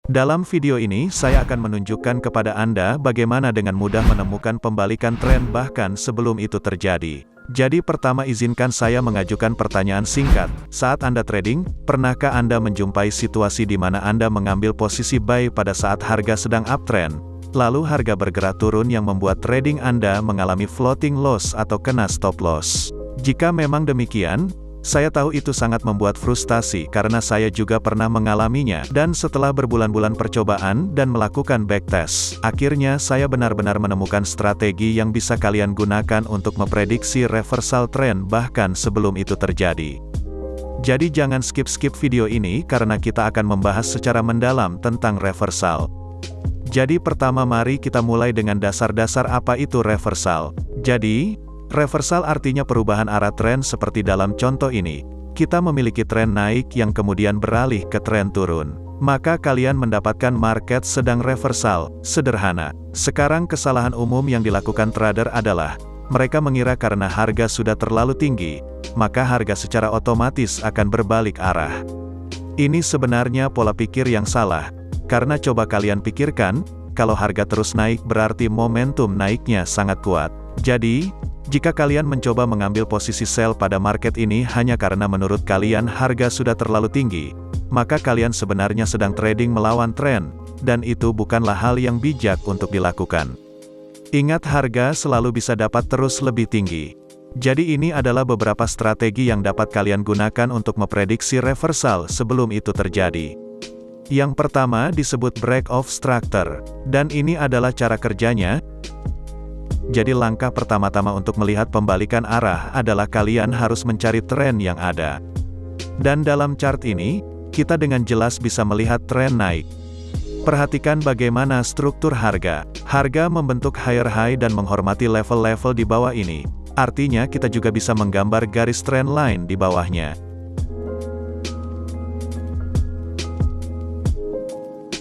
Dalam video ini saya akan menunjukkan kepada Anda bagaimana dengan mudah menemukan pembalikan tren bahkan sebelum itu terjadi. Jadi pertama izinkan saya mengajukan pertanyaan singkat. Saat Anda trading, pernahkah Anda menjumpai situasi di mana Anda mengambil posisi buy pada saat harga sedang uptrend, lalu harga bergerak turun yang membuat trading Anda mengalami floating loss atau kena stop loss? Jika memang demikian, saya tahu itu sangat membuat frustasi karena saya juga pernah mengalaminya, dan setelah berbulan-bulan percobaan dan melakukan backtest, akhirnya saya benar-benar menemukan strategi yang bisa kalian gunakan untuk memprediksi reversal trend bahkan sebelum itu terjadi. Jadi jangan skip video ini karena kita akan membahas secara mendalam tentang reversal. Jadi pertama mari kita mulai dengan dasar-dasar apa itu reversal. Jadi, reversal artinya perubahan arah tren seperti dalam contoh ini. Kita memiliki tren naik yang kemudian beralih ke tren turun. Maka kalian mendapatkan market sedang reversal. Sederhana. Sekarang kesalahan umum yang dilakukan trader adalah, mereka mengira karena harga sudah terlalu tinggi, maka harga secara otomatis akan berbalik arah. Ini sebenarnya pola pikir yang salah. Karena coba kalian pikirkan, kalau harga terus naik berarti momentum naiknya sangat kuat. Jadi, jika kalian mencoba mengambil posisi sell pada market ini hanya karena menurut kalian harga sudah terlalu tinggi, maka kalian sebenarnya sedang trading melawan tren, dan itu bukanlah hal yang bijak untuk dilakukan. Ingat, harga selalu bisa dapat terus lebih tinggi. Jadi ini adalah beberapa strategi yang dapat kalian gunakan untuk memprediksi reversal sebelum itu terjadi. Yang pertama disebut break of structure, dan ini adalah cara kerjanya. Jadi langkah pertama-tama untuk melihat pembalikan arah adalah kalian harus mencari tren yang ada. Dan dalam chart ini, kita dengan jelas bisa melihat tren naik. Perhatikan bagaimana struktur harga. Harga membentuk higher high dan menghormati level-level di bawah ini. Artinya kita juga bisa menggambar garis trend line di bawahnya.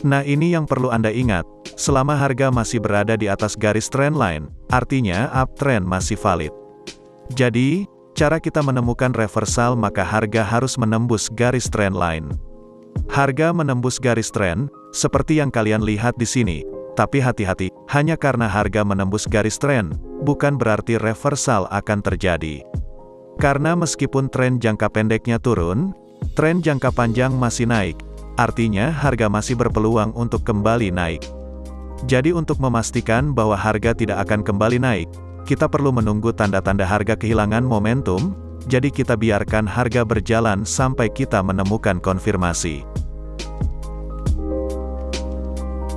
Nah, ini yang perlu Anda ingat. Selama harga masih berada di atas garis trend line, artinya uptrend masih valid. Jadi, cara kita menemukan reversal maka harga harus menembus garis trend line. Harga menembus garis trend, seperti yang kalian lihat di sini. Tapi hati-hati, hanya karena harga menembus garis trend, bukan berarti reversal akan terjadi. Karena meskipun tren jangka pendeknya turun, tren jangka panjang masih naik. Artinya harga masih berpeluang untuk kembali naik. Jadi untuk memastikan bahwa harga tidak akan kembali naik, kita perlu menunggu tanda-tanda harga kehilangan momentum, jadi kita biarkan harga berjalan sampai kita menemukan konfirmasi.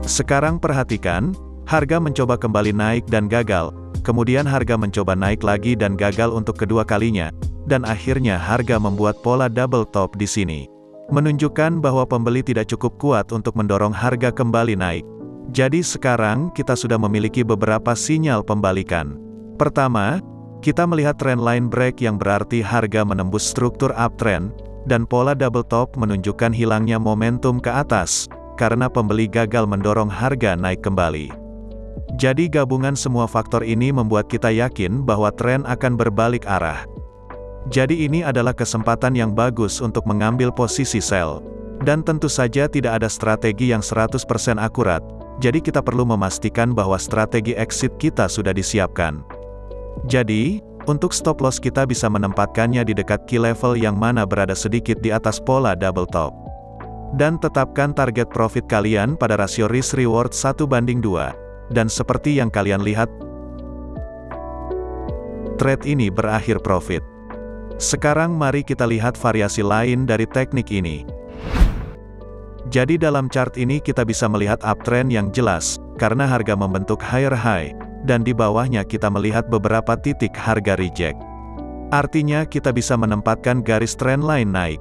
Sekarang perhatikan, harga mencoba kembali naik dan gagal, kemudian harga mencoba naik lagi dan gagal untuk kedua kalinya, dan akhirnya harga membuat pola double top di sini. Menunjukkan bahwa pembeli tidak cukup kuat untuk mendorong harga kembali naik. Jadi sekarang kita sudah memiliki beberapa sinyal pembalikan. Pertama, kita melihat trend line break yang berarti harga menembus struktur uptrend, dan pola double top menunjukkan hilangnya momentum ke atas, karena pembeli gagal mendorong harga naik kembali. Jadi gabungan semua faktor ini membuat kita yakin bahwa tren akan berbalik arah. Jadi ini adalah kesempatan yang bagus untuk mengambil posisi sell. Dan tentu saja tidak ada strategi yang 100% akurat, jadi kita perlu memastikan bahwa strategi exit kita sudah disiapkan. Jadi, untuk stop loss kita bisa menempatkannya di dekat key level yang mana berada sedikit di atas pola double top. Dan tetapkan target profit kalian pada rasio risk reward 1:2. Dan seperti yang kalian lihat, trade ini berakhir profit. Sekarang mari kita lihat variasi lain dari teknik ini. Jadi dalam chart ini kita bisa melihat uptrend yang jelas, karena harga membentuk higher high, dan di bawahnya kita melihat beberapa titik harga reject. Artinya kita bisa menempatkan garis trend line naik.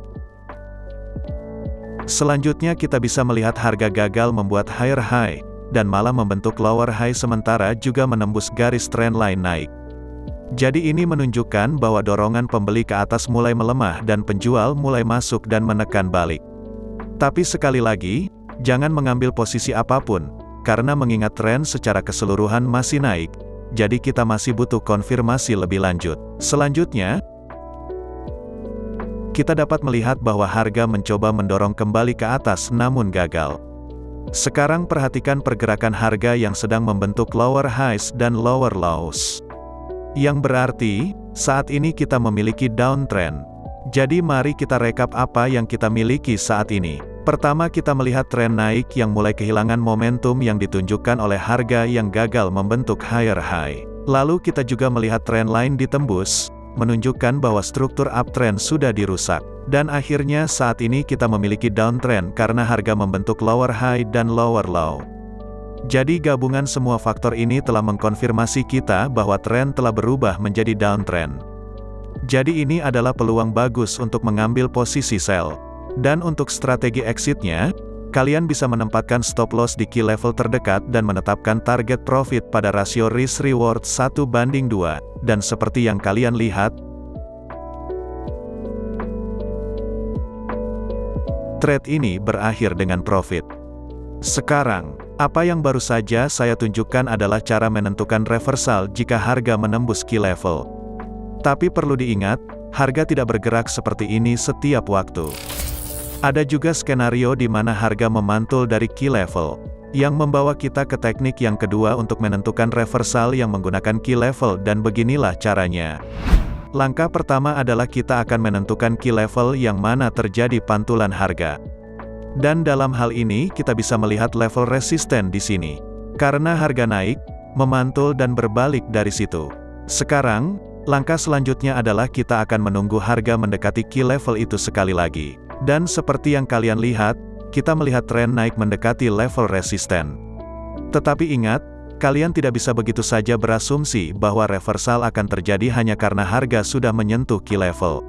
Selanjutnya kita bisa melihat harga gagal membuat higher high, dan malah membentuk lower high sementara juga menembus garis trend line naik. Jadi ini menunjukkan bahwa dorongan pembeli ke atas mulai melemah dan penjual mulai masuk dan menekan balik. Tapi sekali lagi, jangan mengambil posisi apapun, karena mengingat tren secara keseluruhan masih naik, jadi kita masih butuh konfirmasi lebih lanjut. Selanjutnya, kita dapat melihat bahwa harga mencoba mendorong kembali ke atas namun gagal. Sekarang perhatikan pergerakan harga yang sedang membentuk lower highs dan lower lows. Yang berarti, saat ini kita memiliki downtrend. Jadi mari kita rekap apa yang kita miliki saat ini. Pertama, kita melihat tren naik yang mulai kehilangan momentum yang ditunjukkan oleh harga yang gagal membentuk higher high. Lalu kita juga melihat tren line ditembus, menunjukkan bahwa struktur uptrend sudah dirusak. Dan akhirnya saat ini kita memiliki downtrend karena harga membentuk lower high dan lower low. Jadi gabungan semua faktor ini telah mengkonfirmasi kita bahwa tren telah berubah menjadi downtrend. Jadi ini adalah peluang bagus untuk mengambil posisi sell. Dan untuk strategi exitnya, kalian bisa menempatkan stop loss di key level terdekat dan menetapkan target profit pada rasio risk reward 1:2. Dan seperti yang kalian lihat, trade ini berakhir dengan profit. Sekarang, apa yang baru saja saya tunjukkan adalah cara menentukan reversal jika harga menembus key level. Tapi perlu diingat, harga tidak bergerak seperti ini setiap waktu. Ada juga skenario di mana harga memantul dari key level, yang membawa kita ke teknik yang kedua untuk menentukan reversal yang menggunakan key level, dan beginilah caranya. Langkah pertama adalah kita akan menentukan key level yang mana terjadi pantulan harga. Dan dalam hal ini kita bisa melihat level resisten di sini. Karena harga naik, memantul dan berbalik dari situ. Sekarang, langkah selanjutnya adalah kita akan menunggu harga mendekati key level itu sekali lagi. Dan seperti yang kalian lihat, kita melihat tren naik mendekati level resisten. Tetapi ingat, kalian tidak bisa begitu saja berasumsi bahwa reversal akan terjadi hanya karena harga sudah menyentuh key level.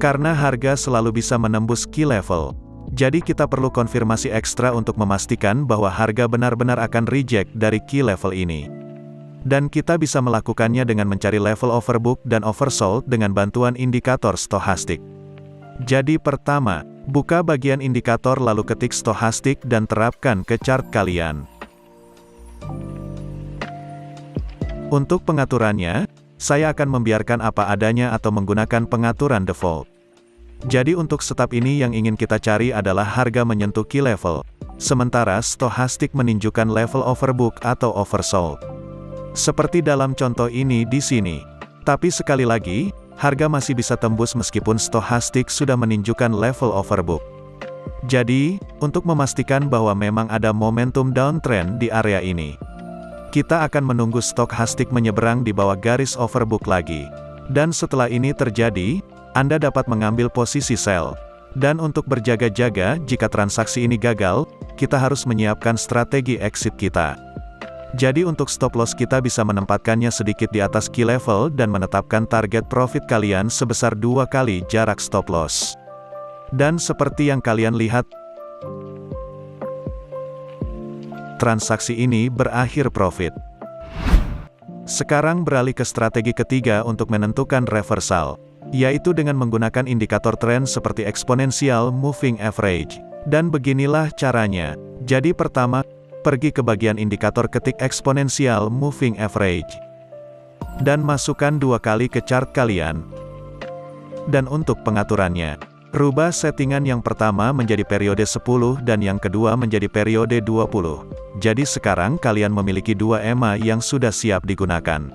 Karena harga selalu bisa menembus key level. Jadi kita perlu konfirmasi ekstra untuk memastikan bahwa harga benar-benar akan reject dari key level ini. Dan kita bisa melakukannya dengan mencari level overbook dan oversold dengan bantuan indikator stochastik. Jadi pertama, buka bagian indikator lalu ketik stochastik dan terapkan ke chart kalian. Untuk pengaturannya, saya akan membiarkan apa adanya atau menggunakan pengaturan default. Jadi untuk setup ini yang ingin kita cari adalah harga menyentuh key level, sementara stochastik menunjukkan level overbook atau oversold. Seperti dalam contoh ini di sini. Tapi sekali lagi, harga masih bisa tembus meskipun stochastik sudah menunjukkan level overbook. Jadi, untuk memastikan bahwa memang ada momentum downtrend di area ini, kita akan menunggu stochastik menyeberang di bawah garis overbook lagi. Dan setelah ini terjadi, Anda dapat mengambil posisi sell. Dan untuk berjaga-jaga jika transaksi ini gagal, kita harus menyiapkan strategi exit kita. Jadi untuk stop loss kita bisa menempatkannya sedikit di atas key level dan menetapkan target profit kalian sebesar 2 kali jarak stop loss. Dan seperti yang kalian lihat, transaksi ini berakhir profit. Sekarang beralih ke strategi ketiga untuk menentukan reversal, yaitu dengan menggunakan indikator tren seperti exponential moving average. Dan beginilah caranya. Jadi pertama, pergi ke bagian indikator, ketik exponential moving average. Dan masukkan 2 kali ke chart kalian. Dan untuk pengaturannya, rubah settingan yang pertama menjadi periode 10 dan yang kedua menjadi periode 20. Jadi sekarang kalian memiliki 2 EMA yang sudah siap digunakan.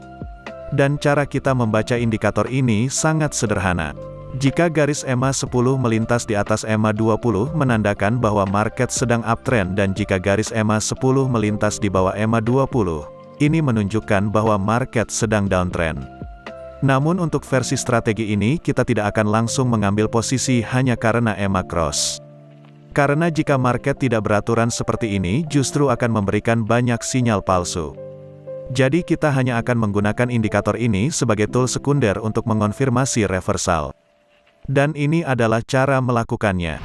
Dan cara kita membaca indikator ini sangat sederhana. Jika garis EMA 10 melintas di atas EMA 20 menandakan bahwa market sedang uptrend, dan jika garis EMA 10 melintas di bawah EMA 20, ini menunjukkan bahwa market sedang downtrend. Namun untuk versi strategi ini kita tidak akan langsung mengambil posisi hanya karena EMA cross. Karena jika market tidak beraturan seperti ini justru akan memberikan banyak sinyal palsu. Jadi kita hanya akan menggunakan indikator ini sebagai tool sekunder untuk mengonfirmasi reversal. Dan ini adalah cara melakukannya.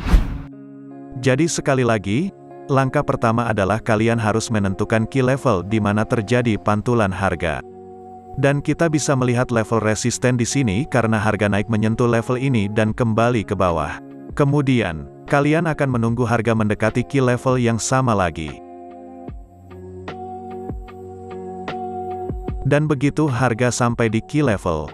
Jadi sekali lagi, langkah pertama adalah kalian harus menentukan key level di mana terjadi pantulan harga. Dan kita bisa melihat level resisten di sini karena harga naik menyentuh level ini dan kembali ke bawah. Kemudian, kalian akan menunggu harga mendekati key level yang sama lagi. Dan begitu harga sampai di key level,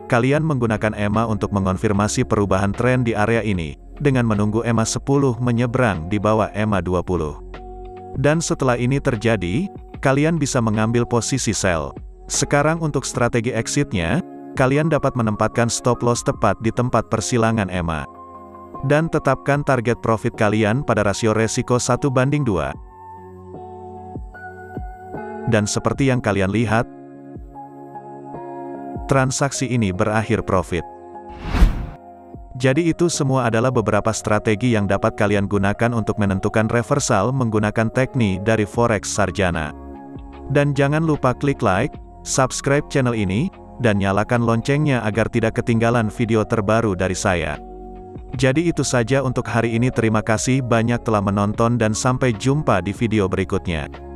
kalian menggunakan EMA untuk mengonfirmasi perubahan tren di area ini, dengan menunggu EMA 10 menyeberang di bawah EMA 20. Dan setelah ini terjadi, kalian bisa mengambil posisi sell. Sekarang untuk strategi exitnya, kalian dapat menempatkan stop loss tepat di tempat persilangan EMA. Dan tetapkan target profit kalian pada rasio resiko 1:2. Dan seperti yang kalian lihat, transaksi ini berakhir profit. Jadi itu semua adalah beberapa strategi yang dapat kalian gunakan untuk menentukan reversal menggunakan teknik dari Forex Sarjana. Dan jangan lupa klik like, subscribe channel ini, dan nyalakan loncengnya agar tidak ketinggalan video terbaru dari saya. Jadi itu saja untuk hari ini, terima kasih banyak telah menonton dan sampai jumpa di video berikutnya.